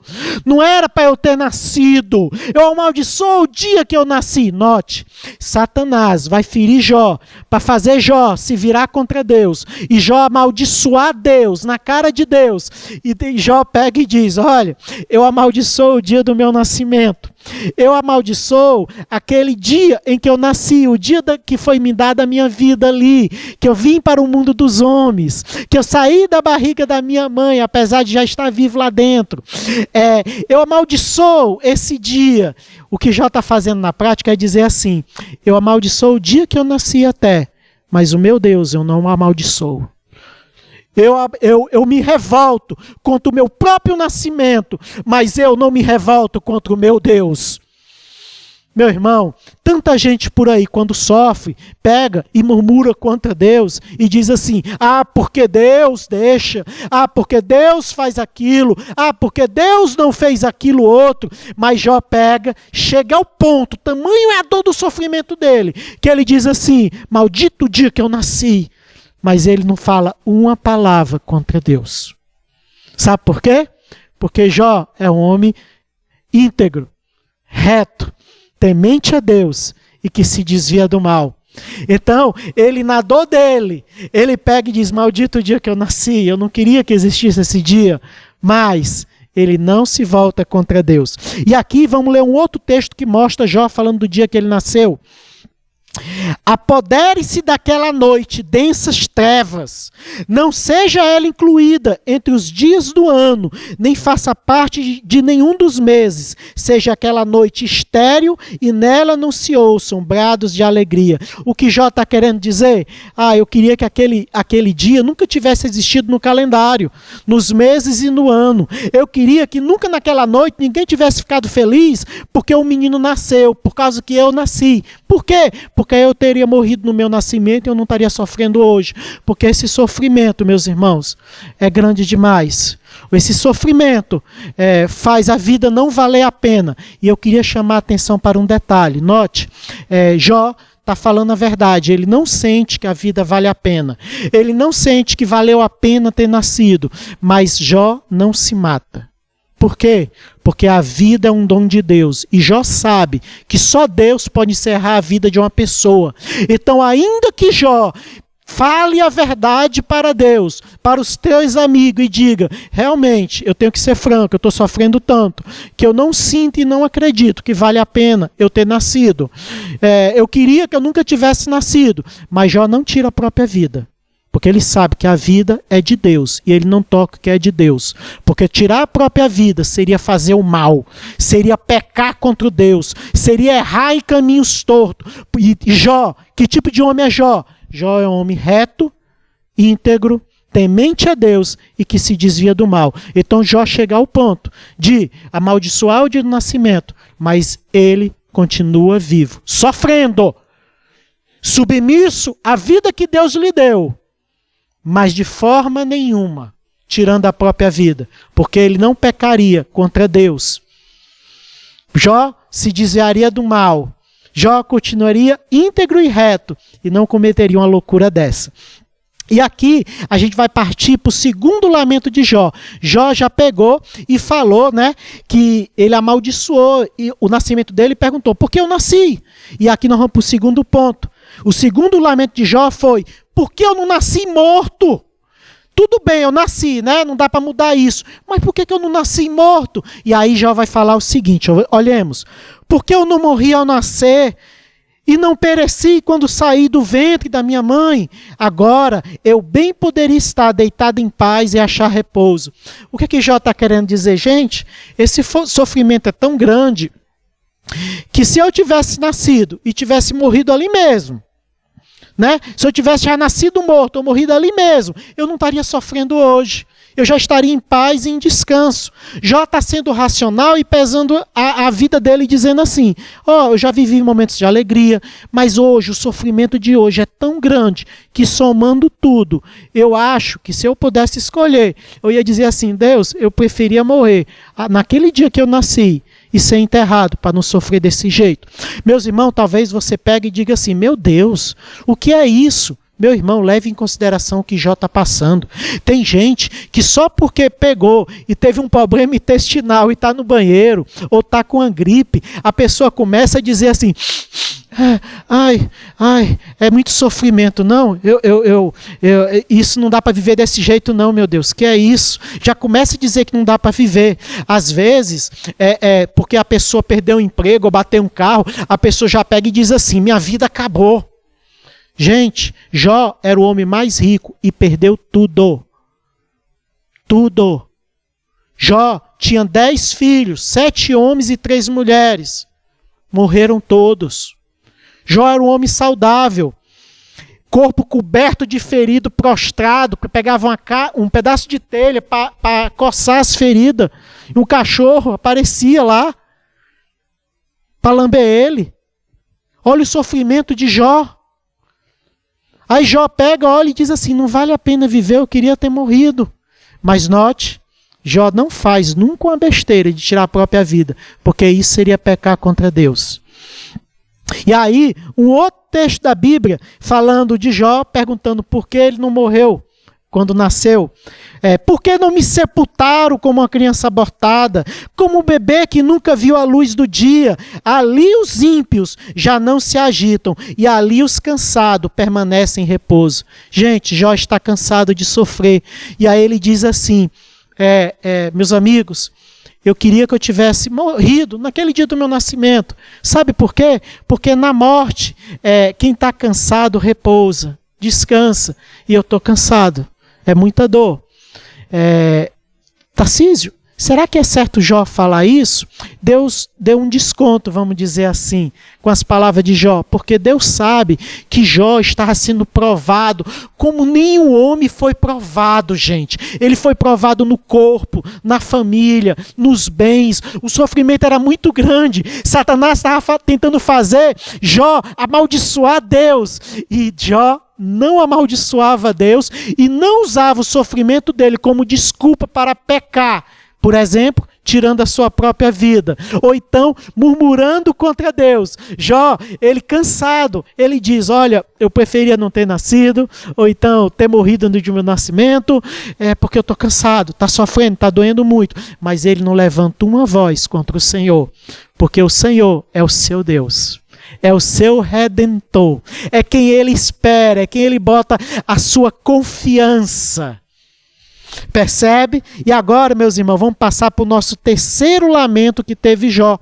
não era para eu ter nascido, eu amaldiçoo o dia que eu nasci. Note, Satanás vai ferir Jó, para fazer Jó se virar contra Deus, e Jó amaldiçoar Deus, na cara de Deus, e Jó pega e diz: olha, eu amaldiçoo o dia do meu nascimento, eu amaldiçoo aquele dia em que eu nasci, o dia que foi me dada a minha vida ali, que eu vim para o mundo dos homens, que eu saí da barriga da minha mãe, apesar de já estar vivo lá dentro. Eu amaldiçoo esse dia. O que Jó está fazendo na prática é dizer assim: eu amaldiçoo o dia que eu nasci até, mas o meu Deus eu não amaldiçoo. Eu me revolto contra o meu próprio nascimento, mas eu não me revolto contra o meu Deus. Meu irmão, tanta gente por aí, quando sofre, pega e murmura contra Deus e diz assim: porque Deus deixa, porque Deus faz aquilo, porque Deus não fez aquilo outro. Mas Jó pega, chega ao ponto, tamanho é a dor do sofrimento dele, que ele diz assim: maldito o dia que eu nasci. Mas ele não fala uma palavra contra Deus. Sabe por quê? Porque Jó é um homem íntegro, reto, temente a Deus e que se desvia do mal. Então, ele na dor dele, ele pega e diz: maldito o dia que eu nasci, eu não queria que existisse esse dia, mas ele não se volta contra Deus. E aqui vamos ler um outro texto que mostra Jó falando do dia que ele nasceu. Apodere-se daquela noite densas trevas, não seja ela incluída entre os dias do ano, nem faça parte de nenhum dos meses, seja aquela noite estéril e nela não se ouçam brados de alegria. O que Jó está querendo dizer? Eu queria que aquele dia nunca tivesse existido no calendário, nos meses e no ano. Eu queria que nunca naquela noite ninguém tivesse ficado feliz porque o menino nasceu, por causa que eu nasci. Por quê? Porque eu teria morrido no meu nascimento e eu não estaria sofrendo hoje. Porque esse sofrimento, meus irmãos, é grande demais. Esse sofrimento faz a vida não valer a pena. E eu queria chamar a atenção para um detalhe. Note, Jó está falando a verdade. Ele não sente que a vida vale a pena. Ele não sente que valeu a pena ter nascido. Mas Jó não se mata. Por quê? Porque a vida é um dom de Deus. E Jó sabe que só Deus pode encerrar a vida de uma pessoa. Então, ainda que Jó fale a verdade para Deus, para os teus amigos, e diga: realmente, eu tenho que ser franco, eu estou sofrendo tanto, que eu não sinto e não acredito que vale a pena eu ter nascido. Eu queria que eu nunca tivesse nascido. Mas Jó não tira a própria vida. Porque ele sabe que a vida é de Deus e ele não toca o que é de Deus. Porque tirar a própria vida seria fazer o mal, seria pecar contra Deus, seria errar em caminhos tortos. E Jó, que tipo de homem é Jó? Jó é um homem reto, íntegro, temente a Deus e que se desvia do mal. Então Jó chega ao ponto de amaldiçoar o dia do nascimento, mas ele continua vivo, sofrendo, submisso à vida que Deus lhe deu. Mas de forma nenhuma tirando a própria vida, porque ele não pecaria contra Deus. Jó se desviaria do mal. Jó continuaria íntegro e reto e não cometeria uma loucura dessa. E aqui a gente vai partir para o segundo lamento de Jó. Jó já pegou e falou, que ele amaldiçoou o nascimento dele e perguntou: por que eu nasci? E aqui nós vamos para o segundo ponto. O segundo lamento de Jó foi: por que eu não nasci morto? tudo bem, eu nasci, né? Não dá para mudar isso. Mas por que eu não nasci morto? E aí Jó vai falar o seguinte, olhemos. Porque eu não morri ao nascer e não pereci quando saí do ventre da minha mãe? Agora eu bem poderia estar deitado em paz e achar repouso. O que Jó está querendo dizer, gente? Esse sofrimento é tão grande que se eu tivesse nascido e tivesse morrido ali mesmo, né? Se eu tivesse já nascido morto ou morrido ali mesmo, eu não estaria sofrendo hoje. Eu já estaria em paz e em descanso. Jó está sendo racional e pesando a vida dele, dizendo assim, eu já vivi momentos de alegria, mas hoje, o sofrimento de hoje é tão grande que, somando tudo, eu acho que se eu pudesse escolher, eu ia dizer assim, Deus, eu preferia morrer naquele dia que eu nasci e ser enterrado para não sofrer desse jeito. Meus irmãos, talvez você pegue e diga assim, meu Deus, o que é isso? Meu irmão, leve em consideração o que Jó está passando. Tem gente que só porque pegou e teve um problema intestinal e está no banheiro, ou está com uma gripe, a pessoa começa a dizer assim, é muito sofrimento. Não, isso não dá para viver desse jeito não, meu Deus, que é isso? Já começa a dizer que não dá para viver. Às vezes, porque a pessoa perdeu o emprego ou bateu um carro, a pessoa já pega e diz assim, minha vida acabou. Gente, Jó era o homem mais rico e perdeu tudo. Tudo. Jó tinha 10 filhos, 7 homens e 3 mulheres. Morreram todos. Jó era um homem saudável. Corpo coberto de ferido, prostrado, que pegava um pedaço de telha para coçar as feridas. E um cachorro aparecia lá para lamber ele. Olha o sofrimento de Jó. Aí Jó pega, olha e diz assim, não vale a pena viver, eu queria ter morrido. Mas note, Jó não faz nunca uma besteira de tirar a própria vida, porque isso seria pecar contra Deus. E aí, um outro texto da Bíblia, falando de Jó, perguntando por que ele não morreu quando nasceu. Por que não me sepultaram como uma criança abortada, como um bebê que nunca viu a luz do dia? Ali os ímpios já não se agitam, e ali os cansados permanecem em repouso. Gente, Jó está cansado de sofrer. E aí ele diz assim, meus amigos, eu queria que eu tivesse morrido naquele dia do meu nascimento. Sabe por quê? Porque na morte, quem está cansado repousa, descansa. E eu estou cansado. É muita dor. Tarcísio, será que é certo Jó falar isso? Deus deu um desconto, vamos dizer assim, com as palavras de Jó, porque Deus sabe que Jó estava sendo provado como nenhum homem foi provado, gente. Ele foi provado no corpo, na família, nos bens. O sofrimento era muito grande. Satanás estava tentando fazer Jó amaldiçoar Deus. E Jó não amaldiçoava Deus e não usava o sofrimento dele como desculpa para pecar. Por exemplo, tirando a sua própria vida. Ou então, murmurando contra Deus. Jó, ele cansado, ele diz, olha, eu preferia não ter nascido, ou então ter morrido no dia do meu nascimento, porque eu estou cansado, está sofrendo, está doendo muito. Mas ele não levanta uma voz contra o Senhor, porque o Senhor é o seu Deus. É o seu Redentor, é quem ele espera, é quem ele bota a sua confiança. Percebe? E agora, meus irmãos, vamos passar para o nosso terceiro lamento que teve Jó.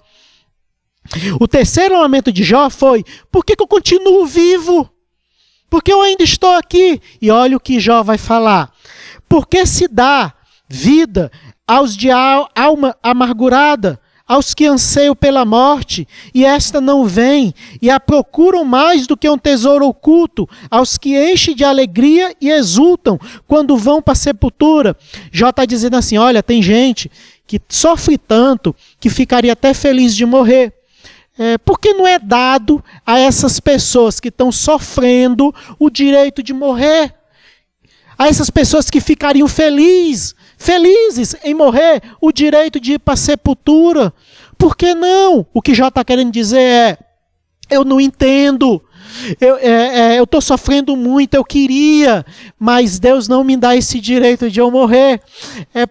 O terceiro lamento de Jó foi, por que eu continuo vivo? Porque eu ainda estou aqui. E olha o que Jó vai falar. Porque se dá vida aos de alma amargurada, aos que anseiam pela morte, e esta não vem, e a procuram mais do que um tesouro oculto, aos que enchem de alegria e exultam quando vão para a sepultura. Jó está dizendo assim, olha, tem gente que sofre tanto que ficaria até feliz de morrer. Por que não é dado a essas pessoas que estão sofrendo o direito de morrer? A essas pessoas que ficariam felizes em morrer, o direito de ir para a sepultura. Por que não? O que Jó está querendo dizer eu não entendo, eu estou sofrendo muito, eu queria, mas Deus não me dá esse direito de eu morrer.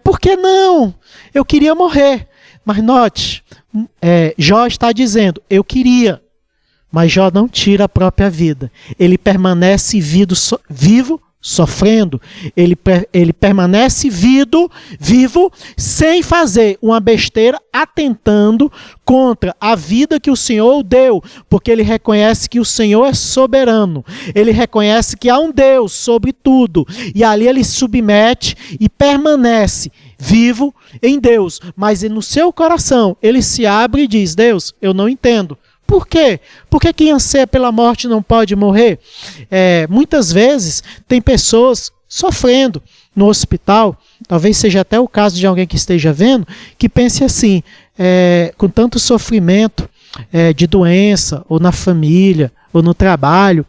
Por que não? Eu queria morrer. Mas note, Jó está dizendo, eu queria, mas Jó não tira a própria vida. Ele permanece vivo sofrendo, ele permanece vivo sem fazer uma besteira, atentando contra a vida que o Senhor deu, porque ele reconhece que o Senhor é soberano, ele reconhece que há um Deus sobre tudo, e ali ele submete e permanece vivo em Deus, mas no seu coração ele se abre e diz: Deus, eu não entendo. Por quê? Porque quem anseia pela morte não pode morrer? Muitas vezes tem pessoas sofrendo no hospital, talvez seja até o caso de alguém que esteja vendo, que pense assim, com tanto sofrimento de doença, ou na família, ou no trabalho,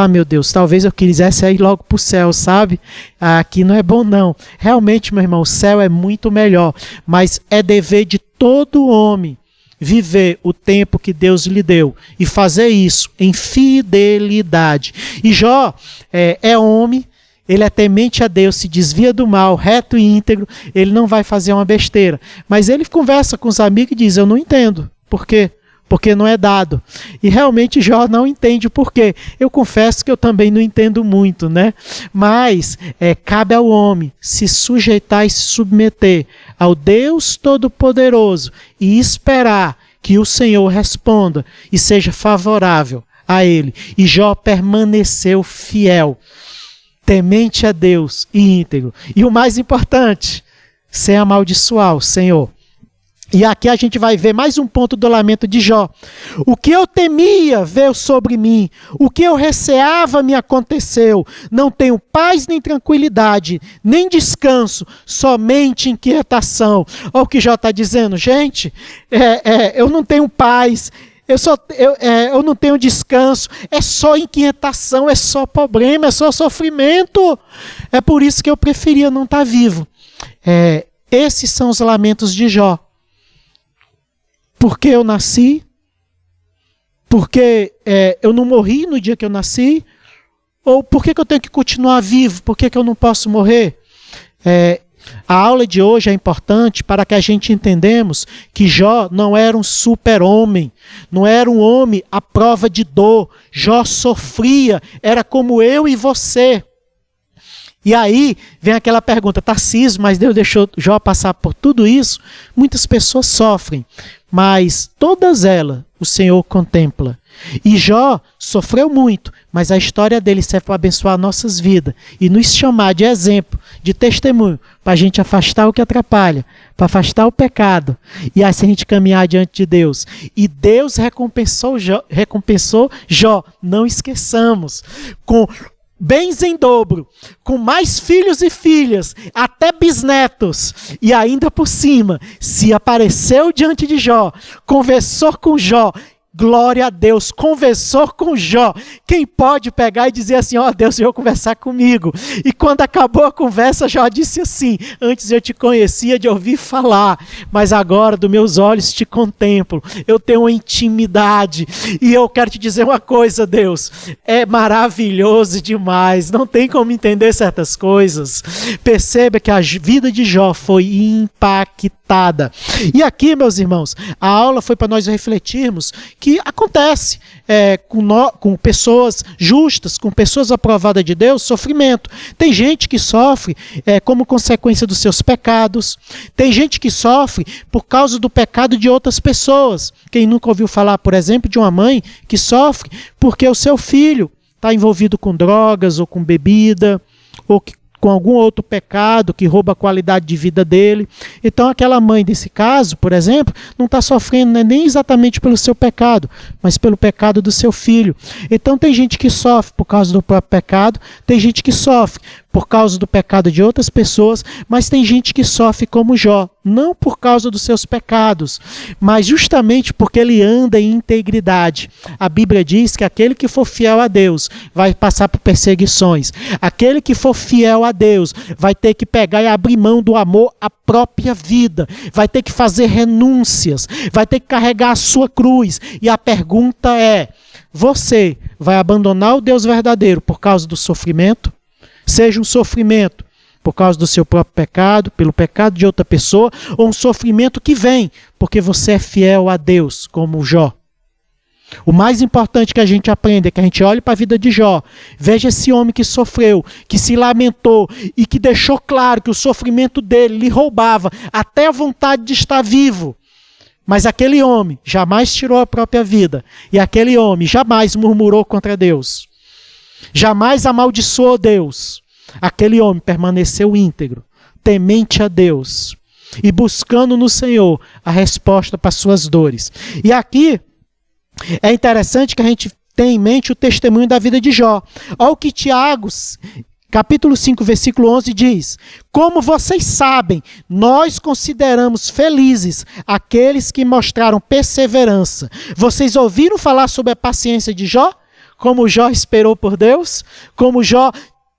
meu Deus, talvez eu quisesse ir logo para o céu, sabe? Aqui não é bom não. Realmente, meu irmão, o céu é muito melhor, mas é dever de todo homem viver o tempo que Deus lhe deu e fazer isso em fidelidade. E Jó é homem, ele é temente a Deus, se desvia do mal, reto e íntegro, ele não vai fazer uma besteira. Mas ele conversa com os amigos e diz: eu não entendo. Por quê? Porque não é dado. E realmente Jó não entende o porquê. Eu confesso que eu também não entendo muito, né? Mas cabe ao homem se sujeitar e se submeter ao Deus Todo-Poderoso e esperar que o Senhor responda e seja favorável a ele. E Jó permaneceu fiel, temente a Deus e íntegro. E o mais importante, sem amaldiçoar o Senhor. E aqui a gente vai ver mais um ponto do lamento de Jó. O que eu temia veio sobre mim, o que eu receava me aconteceu. Não tenho paz nem tranquilidade, nem descanso, somente inquietação. Olha o que Jó está dizendo, gente, eu não tenho paz, eu não tenho descanso, é só inquietação, é só problema, é só sofrimento. É por isso que eu preferia não estar vivo. Esses são os lamentos de Jó. Porque eu nasci? Porque eu não morri no dia que eu nasci? Ou por que eu tenho que continuar vivo? Por que eu não posso morrer? A aula de hoje é importante para que a gente entendamos que Jó não era um super-homem, não era um homem à prova de dor. Jó sofria, era como eu e você. E aí vem aquela pergunta: Tarcísio, mas Deus deixou Jó passar por tudo isso? Muitas pessoas sofrem, mas todas elas o Senhor contempla. E Jó sofreu muito, mas a história dele serve para abençoar nossas vidas e nos chamar de exemplo, de testemunho, para a gente afastar o que atrapalha, para afastar o pecado, e assim a gente caminhar diante de Deus. E Deus recompensou Jó, não esqueçamos, com bens em dobro, com mais filhos e filhas, até bisnetos, e ainda por cima, se apareceu diante de Jó, conversou com Jó, glória a Deus, conversou com Jó. Quem pode pegar e dizer assim: Deus veio conversar comigo? E quando acabou a conversa, Jó disse assim: antes eu te conhecia de ouvir falar, mas agora dos meus olhos te contemplo, eu tenho uma intimidade. E eu quero te dizer uma coisa, Deus, é maravilhoso demais, não tem como entender certas coisas. Perceba que a vida de Jó foi impactada. E aqui, meus irmãos, a aula foi para nós refletirmos que acontece com pessoas justas, com pessoas aprovadas de Deus, sofrimento. Tem gente que sofre como consequência dos seus pecados. Tem gente que sofre por causa do pecado de outras pessoas. Quem nunca ouviu falar, por exemplo, de uma mãe que sofre porque o seu filho está envolvido com drogas ou com bebida, ou com algum outro pecado que rouba a qualidade de vida dele. Então aquela mãe desse caso, por exemplo, não está sofrendo nem exatamente pelo seu pecado, mas pelo pecado do seu filho. Então tem gente que sofre por causa do próprio pecado, tem gente que sofre por causa do pecado de outras pessoas, mas tem gente que sofre como Jó, não por causa dos seus pecados, mas justamente porque ele anda em integridade. A Bíblia diz que aquele que for fiel a Deus vai passar por perseguições. Aquele que for fiel a Deus vai ter que pegar e abrir mão do amor à própria vida, vai ter que fazer renúncias, vai ter que carregar a sua cruz. E a pergunta é: você vai abandonar o Deus verdadeiro por causa do sofrimento? Seja um sofrimento por causa do seu próprio pecado, pelo pecado de outra pessoa, ou um sofrimento que vem porque você é fiel a Deus, como Jó. O mais importante que a gente aprende é que a gente olhe para a vida de Jó, veja esse homem que sofreu, que se lamentou e que deixou claro que o sofrimento dele lhe roubava até a vontade de estar vivo. Mas aquele homem jamais tirou a própria vida, e aquele homem jamais murmurou contra Deus, jamais amaldiçoou Deus. Aquele homem permaneceu íntegro, temente a Deus e buscando no Senhor a resposta para suas dores. E aqui é interessante que a gente tenha em mente o testemunho da vida de Jó. Olha o que Tiago, capítulo 5, versículo 11 diz: como vocês sabem, nós consideramos felizes aqueles que mostraram perseverança. Vocês ouviram falar sobre a paciência de Jó? Como Jó esperou por Deus? Como Jó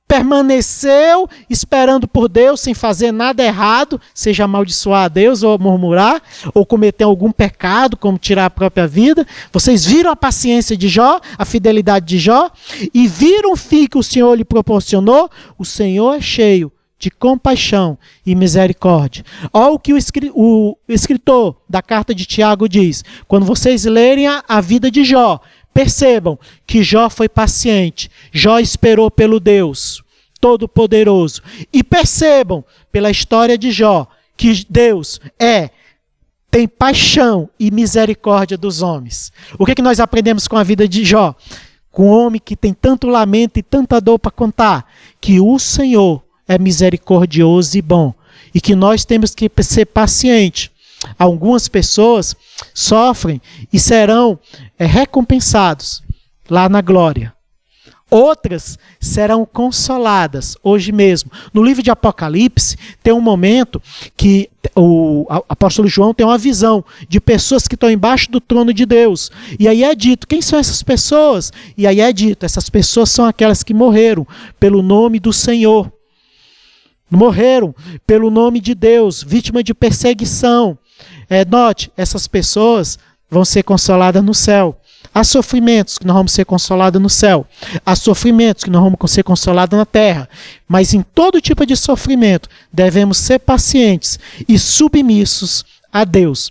permaneceu esperando por Deus sem fazer nada errado, seja amaldiçoar a Deus ou murmurar, ou cometer algum pecado, como tirar a própria vida. Vocês viram a paciência de Jó, a fidelidade de Jó, e viram o fim que o Senhor lhe proporcionou? O Senhor é cheio de compaixão e misericórdia. Olha o que o escritor da carta de Tiago diz: quando vocês lerem a vida de Jó, percebam que Jó foi paciente, Jó esperou pelo Deus Todo-Poderoso. E percebam, pela história de Jó, que Deus tem paixão e misericórdia dos homens. O que nós aprendemos com a vida de Jó? Com um homem que tem tanto lamento e tanta dor para contar, que o Senhor é misericordioso e bom, e que nós temos que ser pacientes. Algumas pessoas sofrem e serão recompensados lá na glória. Outras serão consoladas hoje mesmo. No livro de Apocalipse tem um momento que o apóstolo João tem uma visão de pessoas que estão embaixo do trono de Deus. E aí é dito, quem são essas pessoas? E aí é dito, essas pessoas são aquelas que morreram pelo nome do Senhor. Morreram pelo nome de Deus, vítima de perseguição. Note, essas pessoas vão ser consoladas no céu. Há sofrimentos que nós vamos ser consolados no céu. Há sofrimentos que nós vamos ser consolados na terra. Mas em todo tipo de sofrimento, devemos ser pacientes e submissos a Deus.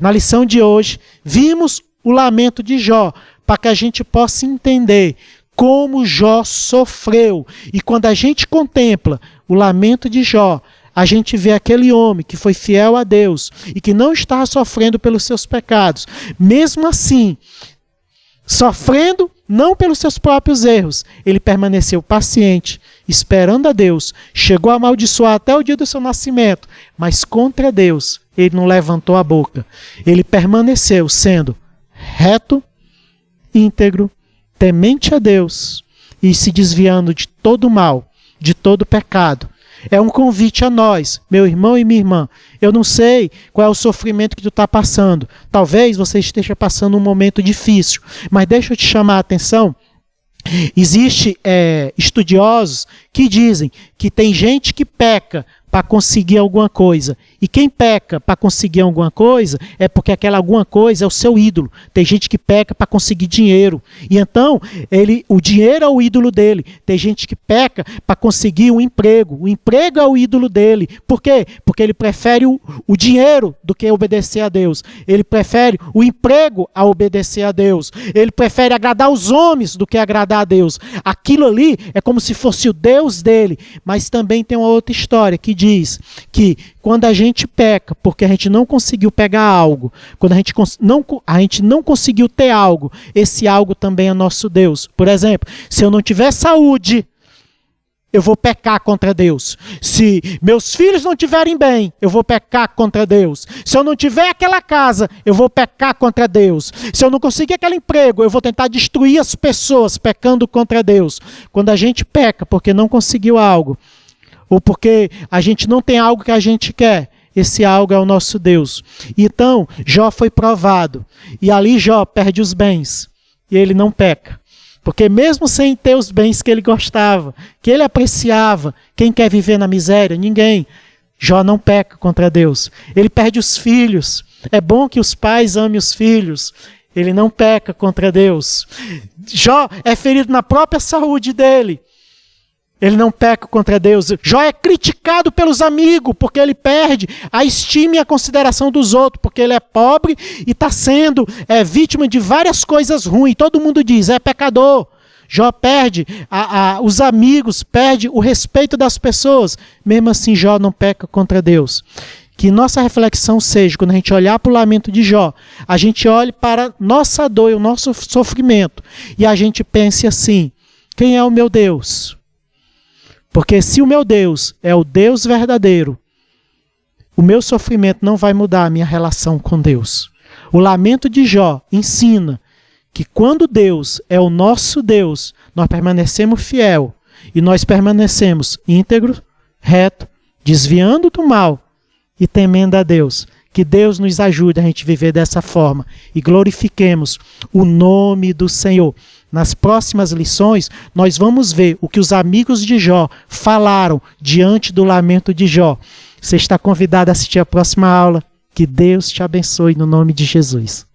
Na lição de hoje, vimos o lamento de Jó, para que a gente possa entender como Jó sofreu. E quando a gente contempla o lamento de Jó, a gente vê aquele homem que foi fiel a Deus e que não estava sofrendo pelos seus pecados. Mesmo assim, sofrendo não pelos seus próprios erros, ele permaneceu paciente, esperando a Deus. Chegou a amaldiçoar até o dia do seu nascimento, mas contra Deus ele não levantou a boca. Ele permaneceu sendo reto, íntegro, temente a Deus e se desviando de todo mal, de todo pecado. É um convite a nós, meu irmão e minha irmã. Eu não sei qual é o sofrimento que tu está passando. Talvez você esteja passando um momento difícil. Mas deixa eu te chamar a atenção. Existem estudiosos que dizem que tem gente que peca para conseguir alguma coisa. E quem peca para conseguir alguma coisa é porque aquela alguma coisa é o seu ídolo. Tem gente que peca para conseguir dinheiro. E então, o dinheiro é o ídolo dele. Tem gente que peca para conseguir um emprego. O emprego é o ídolo dele. Por quê? Porque ele prefere o dinheiro do que obedecer a Deus. Ele prefere o emprego a obedecer a Deus. Ele prefere agradar os homens do que agradar a Deus. Aquilo ali é como se fosse o Deus dele. Mas também tem uma outra história que diz que quando a gente peca porque a gente não conseguiu pegar algo, quando a gente não conseguiu ter algo, esse algo também é nosso Deus. Por exemplo, se eu não tiver saúde, eu vou pecar contra Deus. Se meus filhos não estiverem bem, eu vou pecar contra Deus. Se eu não tiver aquela casa, eu vou pecar contra Deus. Se eu não conseguir aquele emprego, eu vou tentar destruir as pessoas pecando contra Deus. Quando a gente peca porque não conseguiu algo, ou porque a gente não tem algo que a gente quer, esse algo é o nosso Deus. Então, Jó foi provado. E ali Jó perde os bens. E ele não peca. Porque mesmo sem ter os bens que ele gostava, que ele apreciava, quem quer viver na miséria? Ninguém. Jó não peca contra Deus. Ele perde os filhos. É bom que os pais amem os filhos. Ele não peca contra Deus. Jó é ferido na própria saúde dele. Ele não peca contra Deus. Jó é criticado pelos amigos, porque ele perde a estima e a consideração dos outros, porque ele é pobre e está sendo vítima de várias coisas ruins. Todo mundo diz, é pecador. Jó perde os amigos, perde o respeito das pessoas. Mesmo assim, Jó não peca contra Deus. Que nossa reflexão seja, quando a gente olhar para o lamento de Jó, a gente olhe para nossa dor e o nosso sofrimento e a gente pense assim, quem é o meu Deus? Porque se o meu Deus é o Deus verdadeiro, o meu sofrimento não vai mudar a minha relação com Deus. O lamento de Jó ensina que quando Deus é o nosso Deus, nós permanecemos fiel e nós permanecemos íntegro, reto, desviando do mal e temendo a Deus. Que Deus nos ajude a gente viver dessa forma e glorifiquemos o nome do Senhor. Nas próximas lições, nós vamos ver o que os amigos de Jó falaram diante do lamento de Jó. Você está convidado a assistir a próxima aula. Que Deus te abençoe no nome de Jesus.